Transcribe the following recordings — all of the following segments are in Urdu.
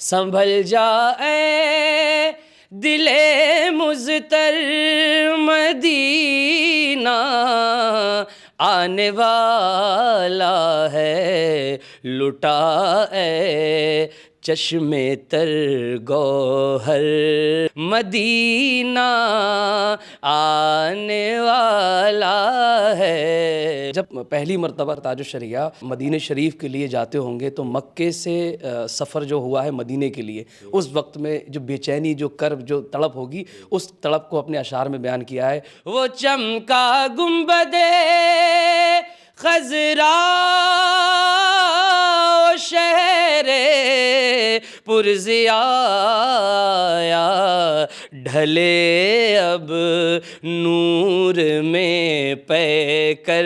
سنبھل جا اے دل مضطر، مدینہ آنے والا ہے، لٹا اے چشم تر گوہر، مدینہ آنے والا ہے۔ جب پہلی مرتبہ تاج الشریعہ مدینہ شریف کے لیے جاتے ہوں گے تو مکے سے سفر جو ہوا ہے مدینہ کے لیے، اس وقت میں جو بے چینی، جو کرب، جو تڑپ ہوگی، اس تڑپ کو اپنے اشعار میں بیان کیا ہے۔ وہ چمکا گنبد خضرا شہر پرضیاء، ڈھلے اب نور میں پے کر،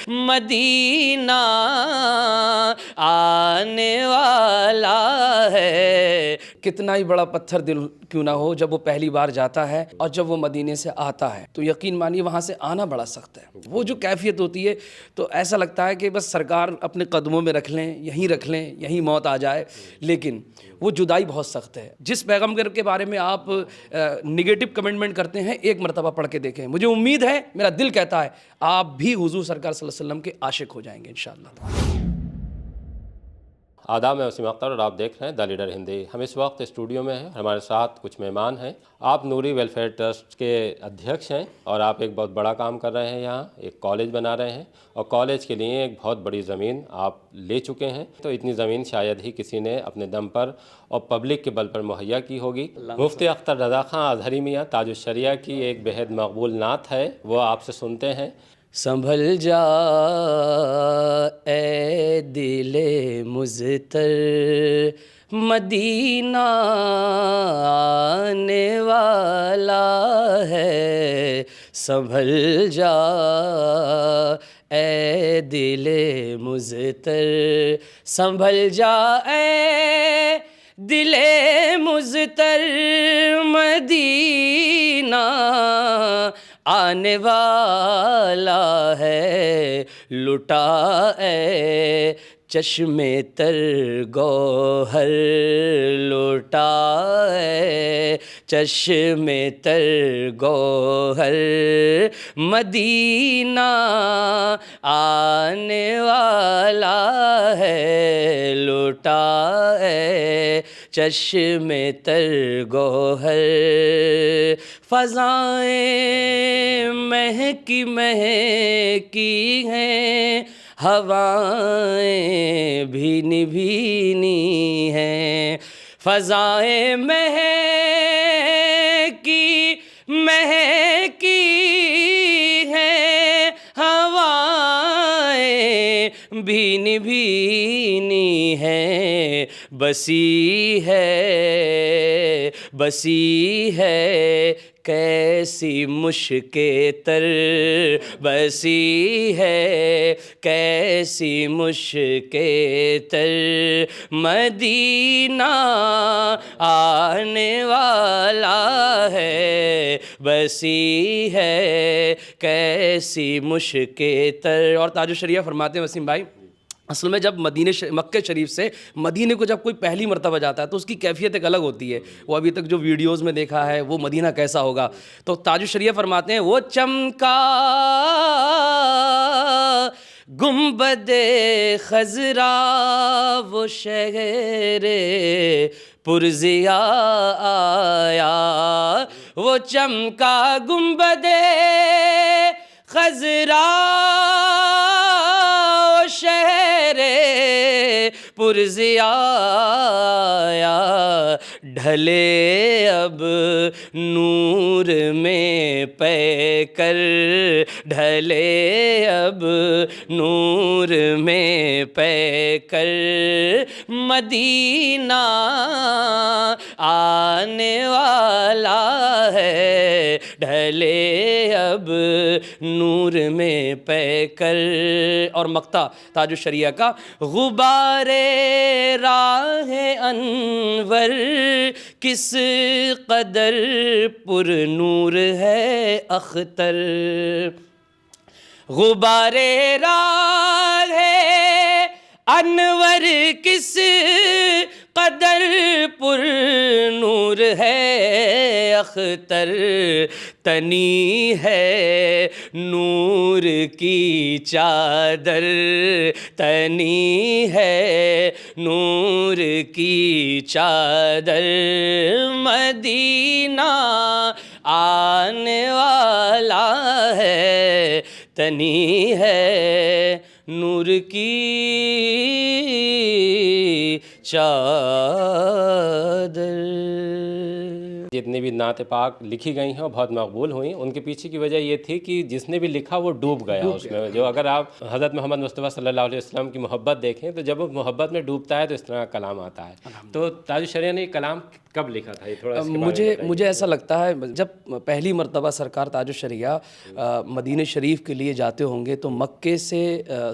مدینہ آنے والا ہے۔ کتنا ہی بڑا پتھر دل کیوں نہ ہو، جب وہ پہلی بار جاتا ہے اور جب وہ مدینے سے آتا ہے تو یقین مانیے وہاں سے آنا بڑا سخت ہے۔ وہ جو کیفیت ہوتی ہے تو ایسا لگتا ہے کہ بس سرکار اپنے قدموں میں رکھ لیں، یہیں رکھ لیں، یہیں موت آ جائے، لیکن وہ جدائی بہت سخت ہے۔ جس پیغمبر کے بارے میں آپ نگیٹو کمنٹمنٹ کرتے ہیں، ایک مرتبہ پڑھ کے دیکھیں، مجھے امید ہے، میرا دل کہتا ہے آپ بھی حضور سرکار صلی اللہ علیہ وسلم کے عاشق ہو جائیں گے انشاءاللہ۔ آداب، میں وسیم اختر اور آپ دیکھ رہے ہیں دا لیڈر ہندی۔ ہم اس وقت اسٹوڈیو میں ہیں، ہمارے ساتھ کچھ مہمان ہیں۔ آپ نوری ویلفیئر ٹرسٹ کے ادھیکش ہیں اور آپ ایک بہت بڑا کام کر رہے ہیں، یہاں ایک کالج بنا رہے ہیں اور کالج کے لیے ایک بہت بڑی زمین آپ لے چکے ہیں۔ تو اتنی زمین شاید ہی کسی نے اپنے دم پر اور پبلک کے بل پر مہیا کی ہوگی۔ مفتی اختر رضا خان اظہری میاں تاج الشریعہ کی ایک بہت مقبول نعت ہے، وہ آپ سے سنتے ہیں۔ سنبھل جا اے دل مضطر، مدینہ آنے والا ہے۔ سنبھل جا اے دل مضطر، سنبھل جا اے دل مضطر، مدینہ آنے والا ہے، لٹا اے چشم تر گوہر، لٹا اے چشم تر گوہر، مدینہ آنے والا ہے، لٹا اے چشم تر گوہر۔ فضائیں مہکی مہکی ہیں، ہوائیں بھینی بھینی ہیں، فضائیں مہکی مہکی ہیں، ہوائیں بھینی بھینی ہیں، بسی ہے کیسی مشک تر، بسی ہے کیسی مشک تر، مدینہ آنے والا ہے، بسی ہے کیسی مشک تر۔ اور تاج الشریعہ فرماتے ہیں وسیم بھائی، اصل میں جب مکہ شریف سے مدینے کو جب کوئی پہلی مرتبہ جاتا ہے تو اس کی کیفیت ایک الگ ہوتی ہے۔ وہ ابھی تک جو ویڈیوز میں دیکھا ہے وہ مدینہ کیسا ہوگا، تو تاج الشریعہ فرماتے ہیں وہ چمکا گنبد خضرا وہ شہر پرضیاء آیا، وہ چمکا گنبد خضرا شہر پرضیاء آیا، ڈھلے اب نور میں پے کر، ڈھلے اب نور میں پے کر، مدینہ آنے والا ہے، ڈھلے اب نور میں پے کر۔ اور مقطع تاج الشریعہ کا، غبار راہ انور کس قدر پر نور ہے اختر، غبار راہ انور کس قدر پر نور ہے، اختر تنی ہے نور کی چادر تنی ہے نور کی چادر، مدینہ آنے والا ہے تنی ہے نور کی چادر۔ جتنی بھی نعت پاک لکھی گئی ہیں وہ بہت مقبول ہوئیں، ان کے پیچھے کی وجہ یہ تھی کہ جس نے بھی لکھا وہ ڈوب گیا اس میں۔ جو اگر آپ حضرت محمد مصطفیٰ صلی اللہ علیہ وسلم کی محبت دیکھیں تو جب وہ محبت میں ڈوبتا ہے تو اس طرح کا کلام آتا ہے۔ تو تاج الشریعہ نے یہ کلام کب لکھا تھا؟ یہ تھوڑا اس کے بارے میں بتائیے۔ مجھے ایسا لگتا ہے جب پہلی مرتبہ سرکار تاج الشریعہ مدینہ شریف کے لیے جاتے ہوں گے تو مکے سے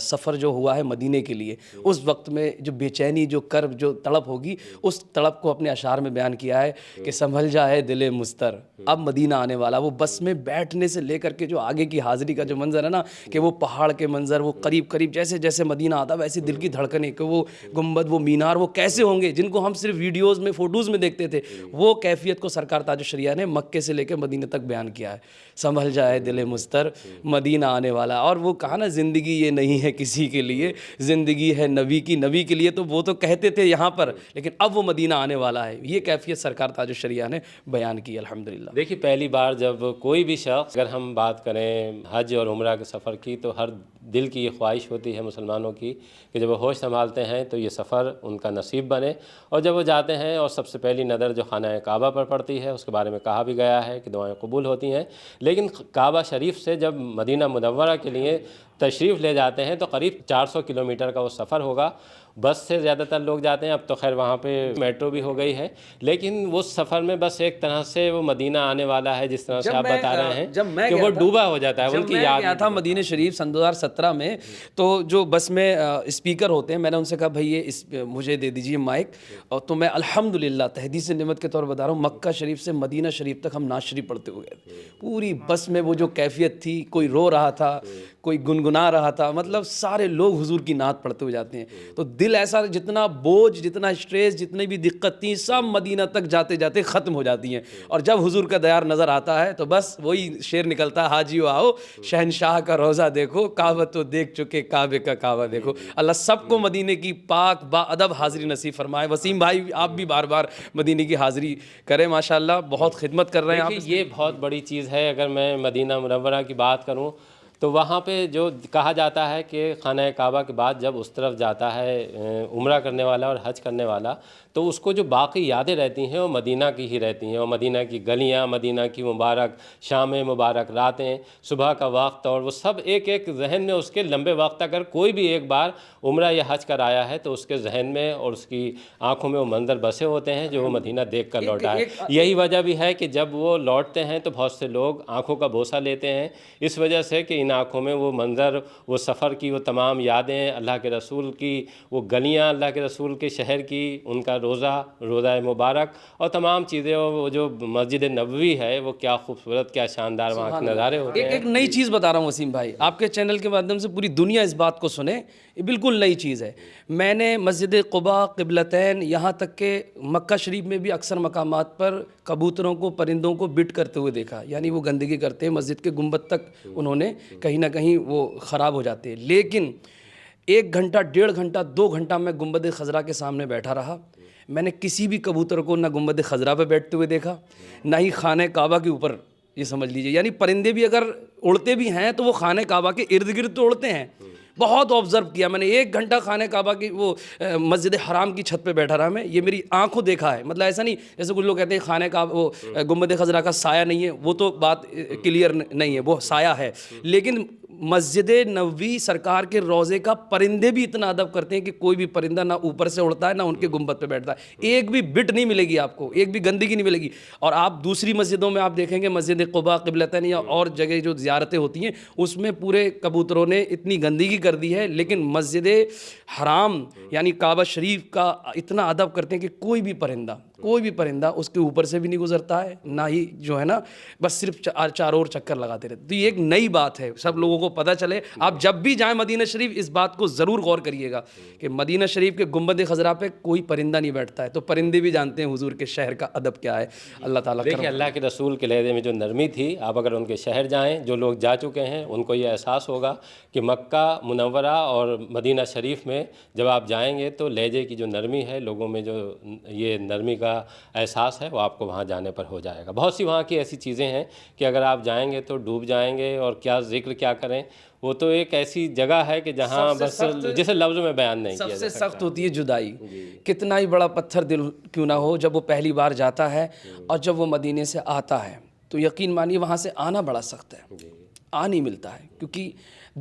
سفر جو ہوا ہے مدینہ کے لیے، اس وقت میں جو بے چینی، جو کرب، جو تڑپ ہوگی، اس تڑپ کو اپنے اشعار میں بیان کیا ہے کہ سنبھل جائے دل مستر اب مدینہ آنے والا۔ وہ بس میں بیٹھنے سے لے کر کے جو آگے کی حاضری کا جو منظر ہے نا، کہ وہ پہاڑ کے منظر، وہ قریب قریب جیسے جیسے مدینہ آتا ویسے دل کی دھڑکنیں، کہ وہ گنبد، وہ مینار، وہ کیسے ہوں گے جن کو ہم صرف ویڈیوز میں، فوٹوز میں دیکھتے تھے، وہ کیفیت کو سرکار تاج الشریعہ نے مکے سے لے کے مدینہ تک بیان کیا ہے۔ سنبھل جائے دل مستر مدینہ آنے والا۔ اور وہ کہا نا، زندگی یہ نہیں ہے کسی کے لیے، زندگی ہے نبی کی، نبی کے لیے تو وہ تو کہتے تھے یہاں پر، لیکن اب وہ مدینہ آنے والا ہے۔ یہ کیفیت سرکار تاج الشریعہ نے بیان کی الحمدللہ۔ دیکھیے، پہلی بار جب کوئی بھی شخص، اگر ہم بات کریں حج اور عمرہ کے سفر کی، تو ہر دل کی یہ خواہش ہوتی ہے مسلمانوں کی کہ جب وہ ہوش سنبھالتے ہیں تو یہ سفر ان کا نصیب بنے، اور جب وہ جاتے ہیں اور سب سے پہلی نظر جو خانہ کعبہ پر پڑتی ہے، اس کے بارے میں کہا بھی گیا ہے کہ دعائیں قبول ہوتی ہیں، لیکن کعبہ شریف سے جب مدینہ منورہ کے لیے تشریف لے جاتے ہیں تو قریب 400 کلومیٹر کا وہ سفر ہوگا۔ بس سے زیادہ تر لوگ جاتے ہیں، اب تو خیر وہاں پہ میٹرو بھی ہو گئی ہے، لیکن وہ سفر میں بس ایک طرح سے وہ مدینہ آنے والا ہے، جس طرح سے آپ بتا رہے ہیں کہ وہ ڈوبا ہو جاتا ہے، ان کی یاد۔ جب میں گیا تھا مدینہ شریف سن 2017 میں، تو جو بس میں اسپیکر ہوتے ہیں، میں نے ان سے کہا بھائی یہ مجھے دے دیجئے مائک، اور تو میں الحمدللہ تحدیث نعمت کے طور پر بتا رہا ہوں، مکہ شریف سے مدینہ شریف تک ہم نعت شریف پڑھتے ہوئے گئے تھے۔ پوری بس میں وہ جو کیفیت تھی، کوئی رو رہا تھا، کوئی گنگنا رہا تھا، مطلب سارے لوگ حضور کی نعت پڑھتے ہوئے جاتے ہیں، تو دل ایسا، جتنا بوجھ، جتنا اسٹریس، جتنی بھی دقت تھی، سب مدینہ تک جاتے جاتے ختم ہو جاتی ہیں، اور جب حضور کا دیار نظر آتا ہے تو بس وہی شعر نکلتا ہے، حاجیو آؤ شہنشاہ کا روزہ دیکھو، کعبہ تو دیکھ چکے کعبے کا کعبہ دیکھو۔ اللہ سب کو مدینے کی پاک با ادب حاضری نصیب فرمائے۔ وسیم بھائی آپ بھی بار بار مدینے کی حاضری کریں، ماشاءاللہ بہت خدمت کر رہے ہیں آپ۔ یہ بہت بڑی چیز ہے۔ اگر میں مدینہ منورہ کی بات کروں تو وہاں پہ جو کہا جاتا ہے کہ خانہ کعبہ کے بعد جب اس طرف جاتا ہے عمرہ کرنے والا اور حج کرنے والا، تو اس کو جو باقی یادیں رہتی ہیں وہ مدینہ کی ہی رہتی ہیں، اور مدینہ کی گلیاں، مدینہ کی مبارک شامیں، مبارک راتیں، صبح کا وقت، اور وہ سب ایک ایک ذہن میں اس کے لمبے وقت تک، اگر کوئی بھی ایک بار عمرہ یا حج کر آیا ہے تو اس کے ذہن میں اور اس کی آنکھوں میں وہ منظر بسے ہوتے ہیں جو وہ مدینہ دیکھ کر لوٹا ہے۔ یہی وجہ بھی ہے کہ جب وہ لوٹتے ہیں تو بہت سے لوگ آنکھوں کا بوسہ لیتے ہیں، اس وجہ سے کہ ان آنکھوں میں وہ منظر، وہ سفر کی وہ تمام یادیں، اللہ کے رسول کی وہ گلیاں، اللہ کے رسول کے شہر کی، ان کا روزہ مبارک اور تمام چیزیں، وہ جو مسجد نبوی ہے وہ کیا خوبصورت، کیا شاندار وہاں کے نظارے ہوتے ہیں۔ ایک نئی چیز بتا رہا ہوں وسیم بھائی، آپ کے چینل کے مادھیم سے پوری دنیا اس بات کو سنے، یہ بالکل نئی چیز ہے۔ میں نے مسجد قباء، قبلتین، یہاں تک کہ مکہ شریف میں بھی اکثر مقامات پر کبوتروں کو، پرندوں کو بٹ کرتے ہوئے دیکھا، یعنی وہ گندگی کرتے ہیں، مسجد کے گنبد تک انہوں نے کہیں نہ کہیں وہ خراب ہو جاتے ہیں، لیکن 1 گھنٹہ، 1.5 گھنٹہ، 2 گھنٹہ میں گنبد خضرا کے سامنے بیٹھا رہا، میں نے کسی بھی کبوتر کو نہ گنبد خضرا پہ بیٹھتے ہوئے دیکھا، نہ ہی خانہ کعبہ کے اوپر، یہ سمجھ لیجئے، یعنی پرندے بھی اگر اڑتے بھی ہیں تو وہ خانہ کعبہ کے ارد گرد تو اڑتے ہیں۔ بہت آبزرو کیا میں نے، 1 گھنٹہ خانہ کعبہ کی وہ مسجد حرام کی چھت پہ بیٹھا رہا میں، یہ میری آنکھوں دیکھا ہے، مطلب ایسا نہیں جیسے کچھ لوگ کہتے ہیں خانہ کعبہ وہ گنبد خضرا کا سایہ نہیں ہے، وہ تو بات کلیئر نہیں ہے، وہ سایہ ہے، لیکن مسجد نبوی سرکار کے روضے کا پرندے بھی اتنا ادب کرتے ہیں کہ کوئی بھی پرندہ نہ اوپر سے اڑتا ہے نہ ان کے گنبد پہ بیٹھتا ہے، ایک بھی بٹ نہیں ملے گی آپ کو، ایک بھی گندگی نہیں ملے گی۔ اور آپ دوسری مسجدوں میں آپ دیکھیں گے، مسجد قباء، قبلتین یا اور جگہ جو زیارتیں ہوتی ہیں، اس میں پورے کبوتروں نے اتنی گندگی کر دی ہے، لیکن مسجد حرام یعنی کعبہ شریف کا اتنا ادب کرتے ہیں کہ کوئی بھی پرندہ اس کے اوپر سے بھی نہیں گزرتا ہے، نہ ہی جو ہے نا بس صرف چار اور چکر لگاتے رہتے۔ تو یہ ایک نئی بات ہے، سب لوگوں کو کو پتہ چلے. آپ جب بھی جائیں مدینہ شریف اس بات کو ضرور غور کریے گا کہ مدینہ شریف کے گنبد خضرا پہ کوئی پرندہ نہیں بیٹھتا ہے, تو پرندے بھی جانتے ہیں حضور کے شہر کا ادب کیا ہے. اللہ تعالیٰ دیکھیے اللہ کے رسول کے لہجے میں جو نرمی تھی, آپ اگر ان کے شہر جائیں, جو لوگ جا چکے ہیں ان کو یہ احساس ہوگا کہ مکہ منورہ اور مدینہ شریف میں جب آپ جائیں گے تو لہجے کی جو نرمی ہے, لوگوں میں جو یہ نرمی کا احساس ہے, وہ آپ کو وہاں جانے پر ہو جائے گا. بہت سی وہاں کی ایسی چیزیں ہیں کہ اگر آپ جائیں گے تو ڈوب جائیں گے, اور کیا ذکر کیا کریں. وہ تو ایک ایسی جگہ ہے کہ جہاں بس جسے لفظوں میں بیان نہیں کیا سب جا سے سکتا. سخت ہوتی ہے جدائی. کتنا ہی بڑا پتھر دل کیوں نہ ہو, جب وہ پہلی بار جاتا ہے اور جب وہ مدینے سے آتا ہے تو یقین مانیے وہاں سے آنا بڑا سخت ہے. آ نہیں ملتا ہے, کیونکہ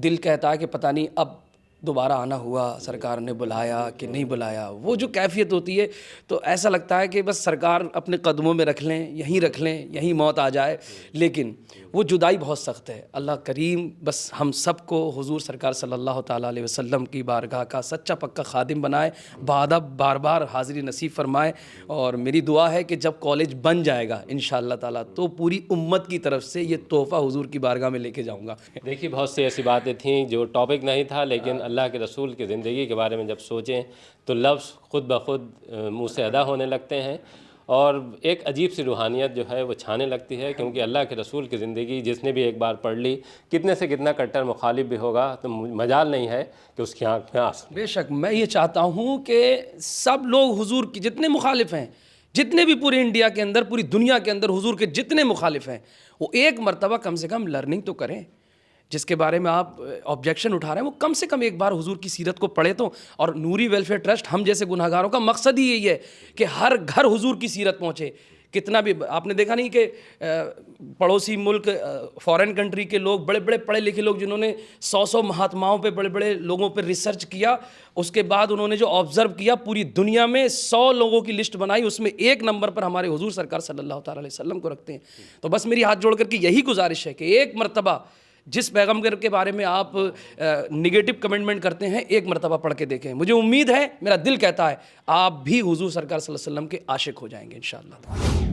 دل کہتا ہے کہ پتہ نہیں اب دوبارہ آنا ہوا, سرکار نے بلایا کہ نہیں بلایا. وہ جو کیفیت ہوتی ہے تو ایسا لگتا ہے کہ بس سرکار اپنے قدموں میں رکھ لیں, یہیں موت آ جائے. لیکن وہ جدائی بہت سخت ہے. اللہ کریم بس ہم سب کو حضور سرکار صلی اللہ تعالیٰ علیہ وسلم کی بارگاہ کا سچا پکا خادم بنائے, بادب بار بار حاضری نصیب فرمائے. اور میری دعا ہے کہ جب کالج بن جائے گا انشاءاللہ تعالیٰ تو پوری امت کی طرف سے یہ تحفہ حضور کی بارگاہ میں لے کے جاؤں گا. دیکھیے بہت سی ایسی باتیں تھیں جو ٹاپک نہیں تھا, لیکن اللہ کے رسول کی زندگی کے بارے میں جب سوچیں تو لفظ خود بخود منہ سے ادا ہونے لگتے ہیں, اور ایک عجیب سی روحانیت جو ہے وہ چھانے لگتی ہے. کیونکہ اللہ کے رسول کی زندگی جس نے بھی ایک بار پڑھ لی, کتنے سے کتنا کٹر مخالف بھی ہوگا تو مجال نہیں ہے کہ اس کی آنکھ میں آنسو. بے شک میں یہ چاہتا ہوں کہ سب لوگ حضور کی جتنے مخالف ہیں, جتنے بھی پورے انڈیا کے اندر پوری دنیا کے اندر حضور کے جتنے مخالف ہیں, وہ ایک مرتبہ کم سے کم لرننگ تو کریں. جس کے بارے میں آپ آبجیکشن اٹھا رہے ہیں وہ کم سے کم ایک بار حضور کی سیرت کو پڑھے تو. اور نوری ویلفیئر ٹرسٹ ہم جیسے گناہ گاروں کا مقصد ہی یہی ہے کہ ہر گھر حضور کی سیرت پہنچے. کتنا بھی آپ نے دیکھا نہیں کہ پڑوسی ملک فارن کنٹری کے لوگ, بڑے بڑے پڑھے لکھے لوگ جنہوں نے 100 مہاتماؤں پہ, بڑے بڑے لوگوں پہ ریسرچ کیا, اس کے بعد انہوں نے جو آبزرو کیا پوری دنیا میں 100 لوگوں کی لسٹ بنائی, اس میں ایک نمبر پر ہمارے حضور سرکار صلی اللہ تعالیٰ علیہ وسلم کو رکھتے ہیں. تو بس میری ہاتھ جوڑ کر کے یہی گزارش ہے کہ ایک مرتبہ جس پیغمبر کے بارے میں آپ نگیٹو کمنٹمنٹ کرتے ہیں ایک مرتبہ پڑھ کے دیکھیں. مجھے امید ہے, میرا دل کہتا ہے آپ بھی حضور سرکار صلی اللہ علیہ وسلم کے عاشق ہو جائیں گے انشاءاللہ.